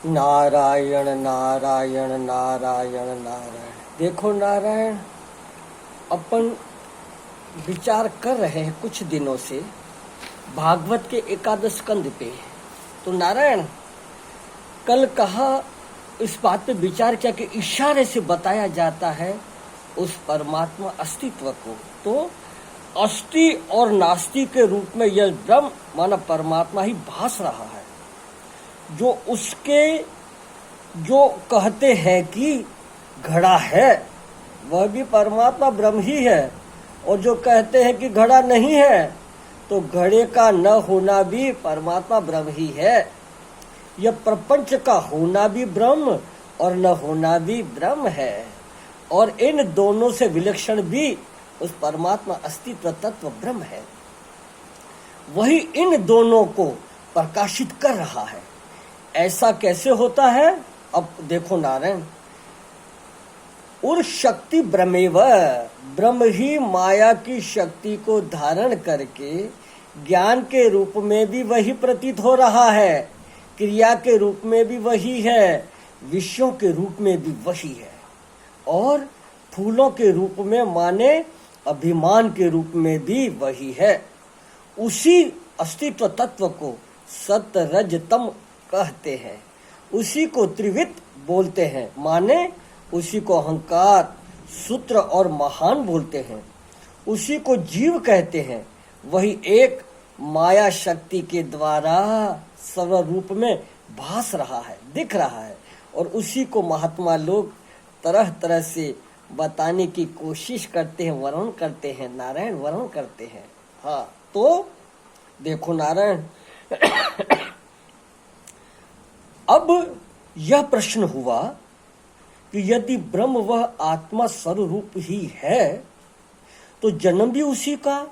नारायण नारायण नारायण नारायण। देखो नारायण, अपन विचार कर रहे हैं कुछ दिनों से भागवत के एकादश स्कंद पे। तो नारायण, कल कहा इस बात पे विचार किया कि इशारे से बताया जाता है उस परमात्मा अस्तित्व को। तो अस्थि और नास्ति के रूप में यह ब्रह्म माना परमात्मा ही भास रहा है। जो उसके जो कहते हैं कि घड़ा है वह भी परमात्मा ब्रह्म ही है, और जो कहते हैं कि घड़ा नहीं है तो घड़े का न होना भी परमात्मा ब्रह्म ही है। यह प्रपंच का होना भी ब्रह्म और न होना भी ब्रह्म है, और इन दोनों से विलक्षण भी उस परमात्मा अस्तित्व तत्व ब्रह्म है। वही इन दोनों को प्रकाशित कर रहा है। ऐसा कैसे होता है? अब देखो नारायण, उर शक्ति ब्रह्मेव, ब्रह्म ही माया की शक्ति को धारण करके ज्ञान के रूप में भी वही प्रतीत हो रहा है, क्रिया के रूप में भी वही है, विषयों के रूप में भी वही है, और फूलों के रूप में माने अभिमान के रूप में भी वही है। उसी अस्तित्व तत्व को सत्य रज तम कहते हैं, उसी को त्रिविध बोलते हैं, माने उसी को अहंकार, सूत्र और महान बोलते हैं, उसी को जीव कहते हैं। वही एक माया शक्ति के द्वारा सर्व रूप में भास रहा है, दिख रहा है, और उसी को महात्मा लोग तरह तरह से बताने की कोशिश करते हैं, वर्णन करते हैं नारायण, वर्णन करते हैं। हाँ, तो देखो नारायण, अब यह प्रश्न हुआ कि यदि ब्रह्म वह आत्मा स्वरूप ही है तो जन्म भी उसी का,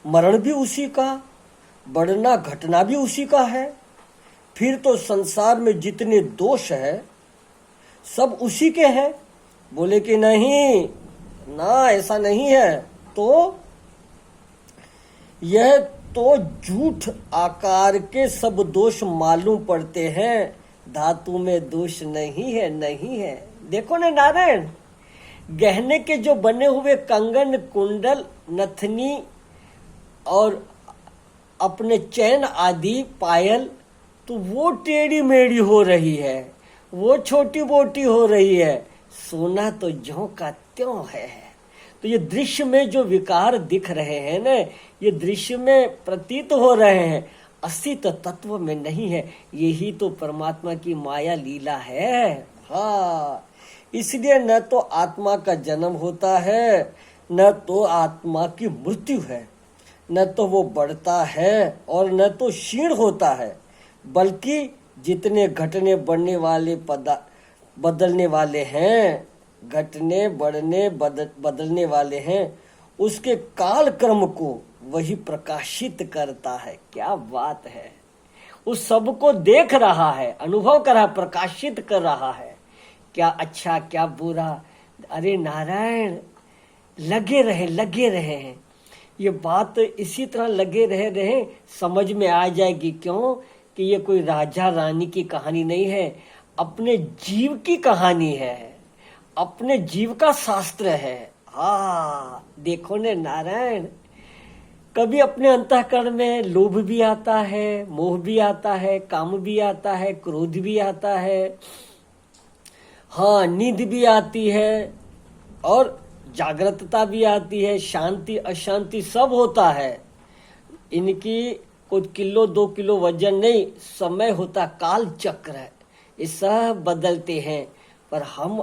मरण भी उसी का, बढ़ना घटना भी उसी का है। फिर तो संसार में जितने दोष है सब उसी के हैं। बोले कि नहीं ना, ऐसा नहीं है। तो यह तो झूठ आकार के सब दोष मालूम पड़ते हैं, धातु में दोष नहीं है, नहीं है। देखो ना नारायण, गहने के जो बने हुए कंगन, कुंडल, नथनी और अपने चैन आदि पायल, तो वो टेढ़ी मेढ़ी हो रही है, वो छोटी मोटी हो रही है, सोना तो ज्यों का त्यों है। तो ये दृश्य में जो विकार दिख रहे हैं ना, ये दृश्य में प्रतीत हो रहे हैं, अस्तित्व तत्व में नहीं है। यही तो परमात्मा की माया लीला है। हाँ, इसलिए न तो आत्मा का जन्म होता है, न तो आत्मा की मृत्यु है, न तो वो बढ़ता है और न तो क्षीण होता है, बल्कि जितने घटने बढ़ने वाले बदलने वाले हैं, घटने बढ़ने बदलने वाले हैं, उसके काल क्रम को वही प्रकाशित करता है। क्या बात है! उस सब को देख रहा है, अनुभव कर रहा, प्रकाशित कर रहा है। क्या अच्छा क्या बुरा। अरे नारायण, लगे रहे हैं। ये बात इसी तरह लगे रहे समझ में आ जाएगी। क्यों कि ये कोई राजा रानी की कहानी नहीं है, अपने जीव की कहानी है, अपने जीव का शास्त्र है। हाँ, देखो ने नारायण, कभी अपने अंतःकरण में लोभ भी आता है, मोह भी आता है, काम भी आता है, क्रोध भी आता है, हाँ, नींद भी आती है, और जागृतता भी आती है, शांति अशांति सब होता है। इनकी कुछ किलो 2 किलो वजन नहीं, समय होता, काल चक्र है, ये सब बदलते हैं, पर हम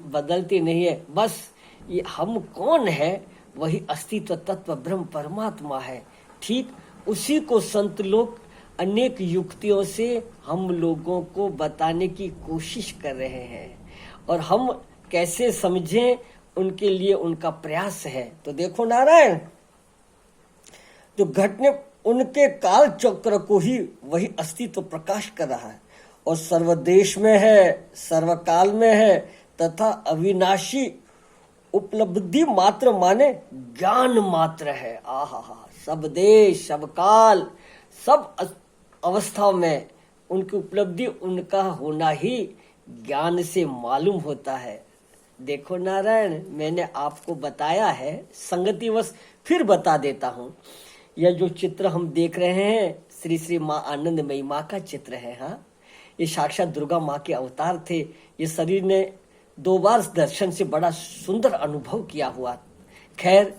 बदलते नहीं है। बस ये हम कौन है? वही अस्तित्व तत्व ब्रह्म परमात्मा है। ठीक उसी को संत लोग अनेक युक्तियों से हम लोगों को बताने की कोशिश कर रहे हैं, और हम कैसे समझें उनके लिए उनका प्रयास है। तो देखो नारायण, जो घटने उनके काल चक्र को ही वही अस्तित्व प्रकाश कर रहा है, और सर्वदेश में है, सर्वकाल में है, तथा अविनाशी उपलब्धि मात्र माने ज्ञान मात्र है। आहा, सब देश, सब काल, सब अवस्थाओं में उनकी उपलब्धि उनका होना ही ज्ञान से मालूम होता है। देखो नारायण, मैंने आपको बताया है, संगतिवश फिर बता देता हूँ। यह जो चित्र हम देख रहे हैं श्री श्री माँ आनंदमयी माँ का चित्र है। हाँ, ये साक्षात दुर्गा माँ के अवतार थे। ये शरीर ने 2 बार दर्शन से बड़ा सुंदर अनुभव किया हुआ। खैर,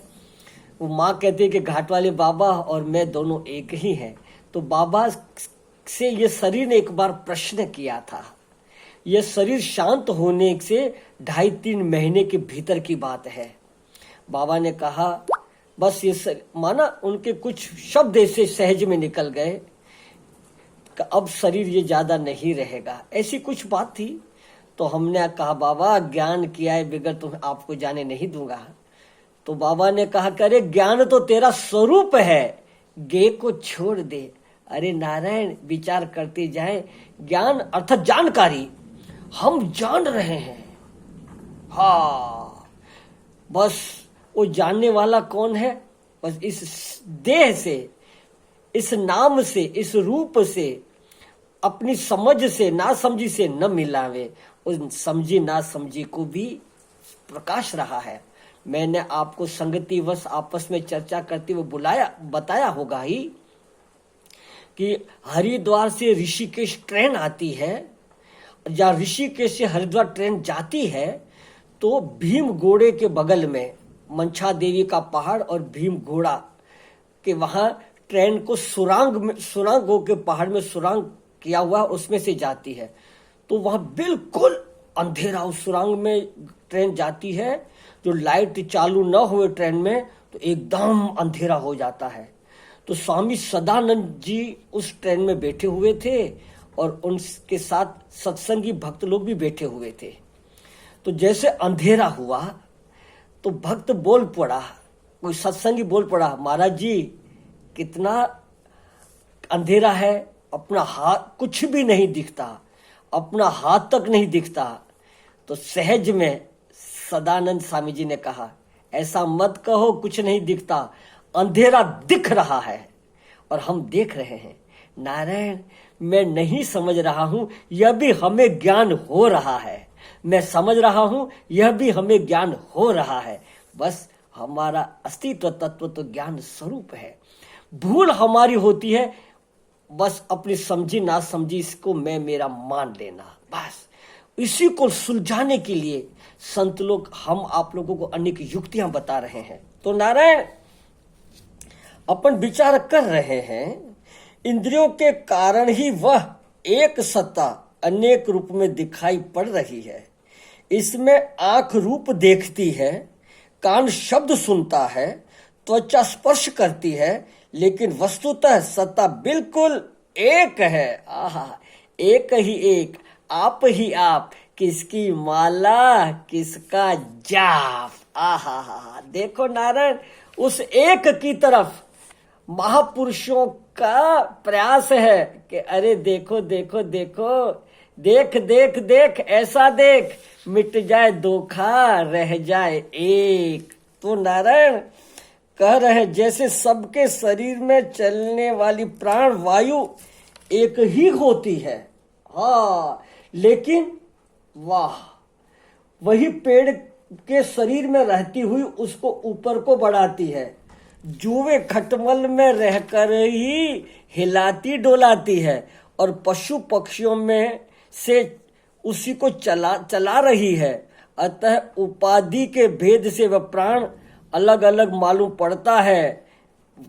वो माँ कहती है कि घाट वाले बाबा और मैं दोनों एक ही हैं। तो बाबा से ये शरीर ने एक बार प्रश्न किया था। यह शरीर शांत होने से 2.5-3 महीने के भीतर की बात है। बाबा ने कहा, बस ये माना उनके कुछ शब्द ऐसे सहज में निकल गए कि अब शरीर ये ज्यादा नहीं रहेगा, ऐसी कुछ बात थी। तो हमने कहा, बाबा ज्ञान किया है बगैर तुम्हें आपको जाने नहीं दूंगा। तो बाबा ने कहा, करे ज्ञान तो तेरा स्वरूप है, गे को छोड़ दे। अरे नारायण, विचार करते जाए, ज्ञान अर्थात जानकारी, हम जान रहे हैं। हाँ, बस वो जानने वाला कौन है? बस इस देह से, इस नाम से, इस रूप से, अपनी समझ से ना समझी से न मिलावे, उस समझी ना समझी को भी प्रकाश रहा है। मैंने आपको संगतिवश आपस में चर्चा करते हुए बताया होगा ही कि हरिद्वार से ऋषिकेश ट्रेन आती है, या ऋषिकेश से हरिद्वार ट्रेन जाती है, तो भीम घोड़े के बगल में मंछा देवी का पहाड़ और भीम घोड़ा के वहां ट्रेन को सुरंग के पहाड़ में सुरंग किया हुआ, उसमें से जाती है। तो वहां बिल्कुल अंधेरा, उस सुरंग में ट्रेन जाती है, जो लाइट चालू न हुए ट्रेन में तो एकदम अंधेरा हो जाता है। तो स्वामी सदानंद जी उस ट्रेन में बैठे हुए थे और उनके साथ सत्संगी भक्त लोग भी बैठे हुए थे। तो जैसे अंधेरा हुआ तो भक्त बोल पड़ा, कोई सत्संगी बोल पड़ा, महाराज जी कितना अंधेरा है, अपना हाथ कुछ भी नहीं दिखता, अपना हाथ तक नहीं दिखता। तो सहज में सदानंद स्वामी जी ने कहा, ऐसा मत कहो कुछ नहीं दिखता, अंधेरा दिख रहा है और हम देख रहे हैं। नारायण, मैं नहीं समझ रहा हूं, यह भी हमें ज्ञान हो रहा है। मैं समझ रहा हूं, यह भी हमें ज्ञान हो रहा है। बस हमारा अस्तित्व तत्व तो ज्ञान स्वरूप है। भूल हमारी होती है बस अपनी समझी ना समझी इसको मैं मेरा मान लेना। बस इसी को सुलझाने के लिए संत लोग हम आप लोगों को अनेक युक्तियां बता रहे हैं। तो नारायण, अपन विचार कर रहे हैं, इंद्रियों के कारण ही वह एक सत्ता अनेक रूप में दिखाई पड़ रही है। इसमें आंख रूप देखती है, कान शब्द सुनता है, त्वचा स्पर्श करती है, लेकिन वस्तुतः सत्ता बिल्कुल एक है। आहा, एक ही एक, आप ही आप, किसकी माला किसका जाप। आहा, देखो नारायण, उस एक की तरफ महापुरुषों का प्रयास है कि अरे देखो देखो देखो, देख देख देख, ऐसा देख, मिट जाए धोखा रह जाए एक। तो नारायण कह रहे, जैसे सबके शरीर में चलने वाली प्राण वायु एक ही होती है। हाँ, लेकिन वाह, वही पेड़ के शरीर में रहती हुई उसको ऊपर को बढ़ाती है, जुए खटमल में रहकर ही हिलाती डोलाती है, और पशु पक्षियों में से उसी को चला रही है। अतः उपाधि के भेद से वह प्राण अलग अलग मालूम पड़ता है,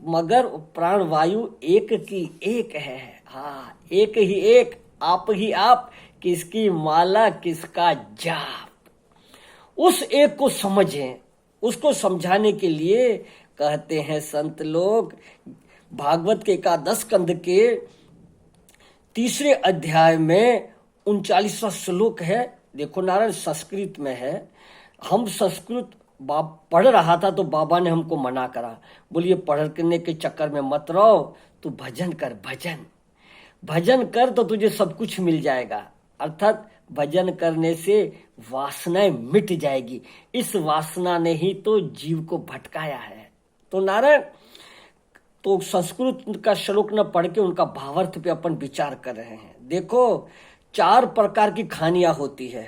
मगर प्राण वायु एक की एक है। हाँ, एक ही एक, आप ही आप, किसकी माला किसका जाप। उस एक को समझें, उसको समझाने के लिए कहते हैं संत लोग, भागवत के 11 स्कंद के 3 अध्याय में 39वां श्लोक है। देखो नारायण, संस्कृत में है। हम संस्कृत पढ़ रहा था तो बाबा ने हमको मना करा, बोलिए पढ़ने के चक्कर में मत रहो, तू भजन कर, भजन कर तो तुझे सब कुछ मिल जाएगा। अर्थात भजन करने से वासनाएं मिट जाएगी। इस वासना ने ही तो जीव को भटकाया है। तो नारायण, तो संस्कृत का श्लोक न पढ़ के उनका भावार्थ पे अपन विचार कर रहे हैं। देखो, 4 प्रकार की खानियां होती है।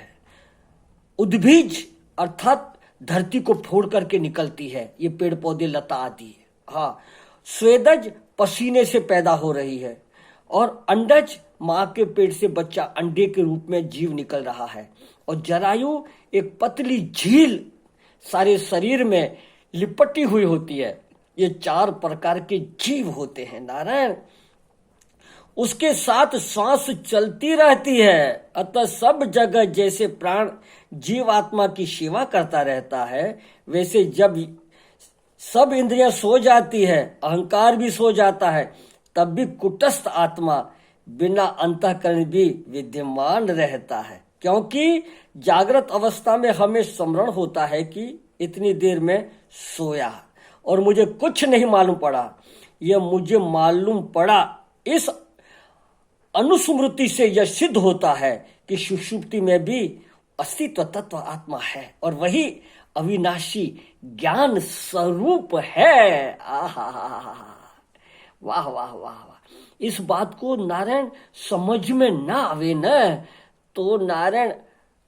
उद्भिज अर्थात धरती को फोड़ करके निकलती है, ये पेड़ पौधे लता आदि। हाँ, स्वेदज पसीने से पैदा हो रही है, और अंडज माँ के पेट से बच्चा अंडे के रूप में जीव निकल रहा है, और जरायु एक पतली झील सारे शरीर में लिपटी हुई होती है। ये 4 प्रकार के जीव होते हैं नारायण। उसके साथ सांस चलती रहती है, अतः सब जगह जैसे प्राण जीवात्मा की सेवा करता रहता है, वैसे जब सब इंद्रियां सो जाती है, अहंकार भी सो जाता है, तब भी कुटस्थ आत्मा बिना अंतःकरण भी विद्यमान रहता है। क्योंकि जागृत अवस्था में हमें स्मरण होता है कि इतनी देर में सोया और मुझे कुछ नहीं मालूम पड़ा। यह मुझे मालूम पड़ा, इस अनुस्मृति से यह सिद्ध होता है कि सुषुप्ति में भी अस्तित्व तत्व आत्मा है और वही अविनाशी ज्ञान स्वरूप है। आहा, वाह वाह वाह वाह। इस बात को नारायण समझ में ना आवे न, तो नारायण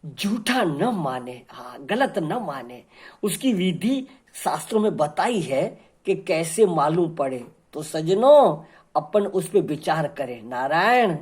झूठा न माने, हाँ गलत न माने। उसकी विधि शास्त्रों में बताई है कि कैसे मालूम पड़े। तो सजनों, अपन उस पे विचार करें नारायण।